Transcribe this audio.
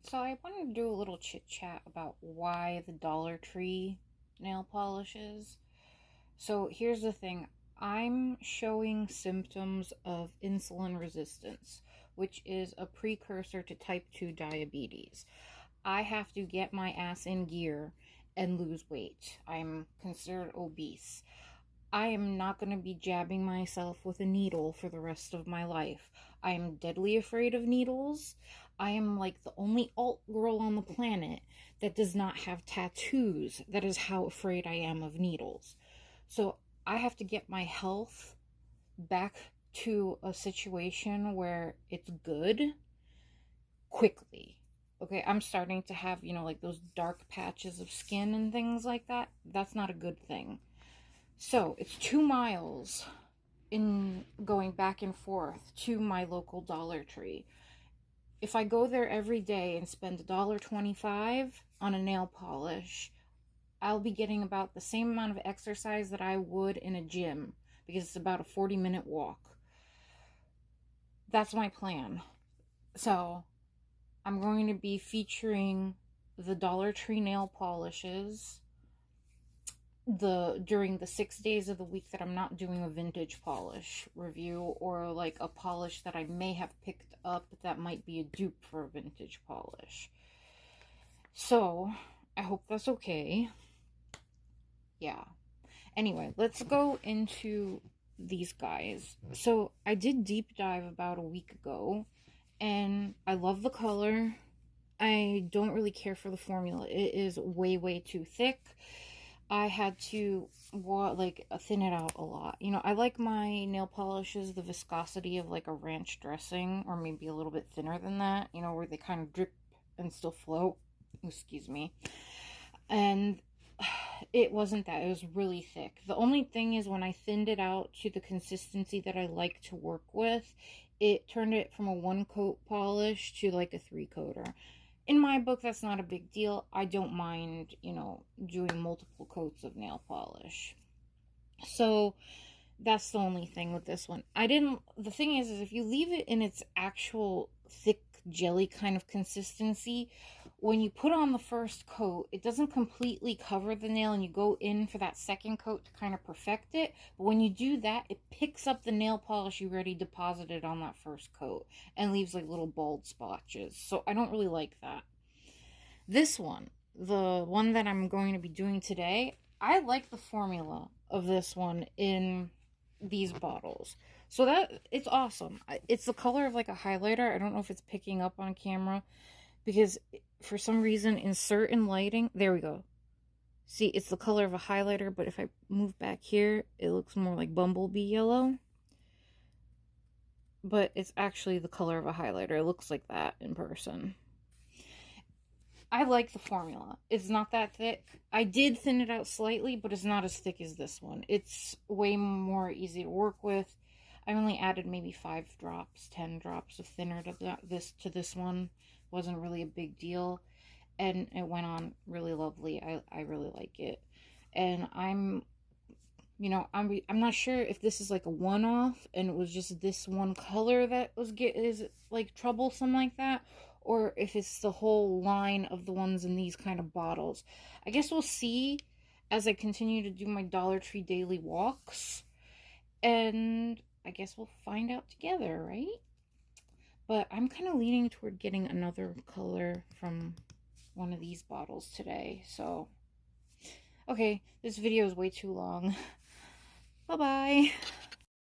So I wanted to do a little chit chat about why the Dollar Tree nail polishes. So here's the thing. I'm showing symptoms of insulin resistance, which is a precursor to type 2 diabetes. I have to get my ass in gear and lose weight. I'm considered obese. I am not going to be jabbing myself with a needle for the rest of my life. I am deadly afraid of needles. I am like the only alt girl on the planet that does not have tattoos. That is how afraid I am of needles. So I have to get my health back to a situation where it's good quickly. Okay, I'm starting to have, like those dark patches of skin and things like that. That's not a good thing. So it's 2 miles in going back and forth to my local Dollar Tree. If I go there every day and spend $1.25 on a nail polish, I'll be getting about the same amount of exercise that I would in a gym because it's about a 40-minute walk. That's my plan. So I'm going to be featuring the Dollar Tree nail polishes during the 6 days of the week that I'm not doing a vintage polish review, or like a polish that I may have picked up that might be a dupe for a vintage polish. So I hope that's okay. Yeah. Anyway, let's go into these guys. So I did deep dive about a week ago, and I love the color. I don't really care for the formula. It is way too thick. I had to thin it out a lot. I like my nail polishes the viscosity of like a ranch dressing, or maybe a little bit thinner than that, where they kind of drip and still float. Excuse me. And it wasn't that. It was really thick. The only thing is, when I thinned it out to the consistency that I like to work with, it turned it from a 1-coat polish to like a 3-coater. In my book, that's not a big deal. I don't mind, doing multiple coats of nail polish. So that's the only thing with this one. The thing is if you leave it in its actual thick jelly kind of consistency, when you put on the first coat, it doesn't completely cover the nail, and you go in for that second coat to kind of perfect it. But when you do that, it picks up the nail polish you already deposited on that first coat and leaves like little bald spotches. So I don't really like that. This one, the one that I'm going to be doing today, I like the formula of this one in these bottles. So that, it's awesome. It's the color of like a highlighter. I don't know if it's picking up on camera, because for some reason in certain lighting, there we go. See, it's the color of a highlighter, but if I move back here, it looks more like bumblebee yellow. But it's actually the color of a highlighter. It looks like that in person. I like the formula. It's not that thick. I did thin it out slightly, but it's not as thick as this one. It's way more easy to work with. I only added maybe 5 drops, 10 drops of thinner to this one. Wasn't really a big deal. And it went on really lovely. I really like it. And I'm not sure if this is like a one-off and it was just this one color that is like troublesome like that, or if it's the whole line of the ones in these kind of bottles. I guess we'll see as I continue to do my Dollar Tree daily walks, and I guess we'll find out together, right? But I'm kind of leaning toward getting another color from one of these bottles today. So okay, this video is way too long. Bye-bye.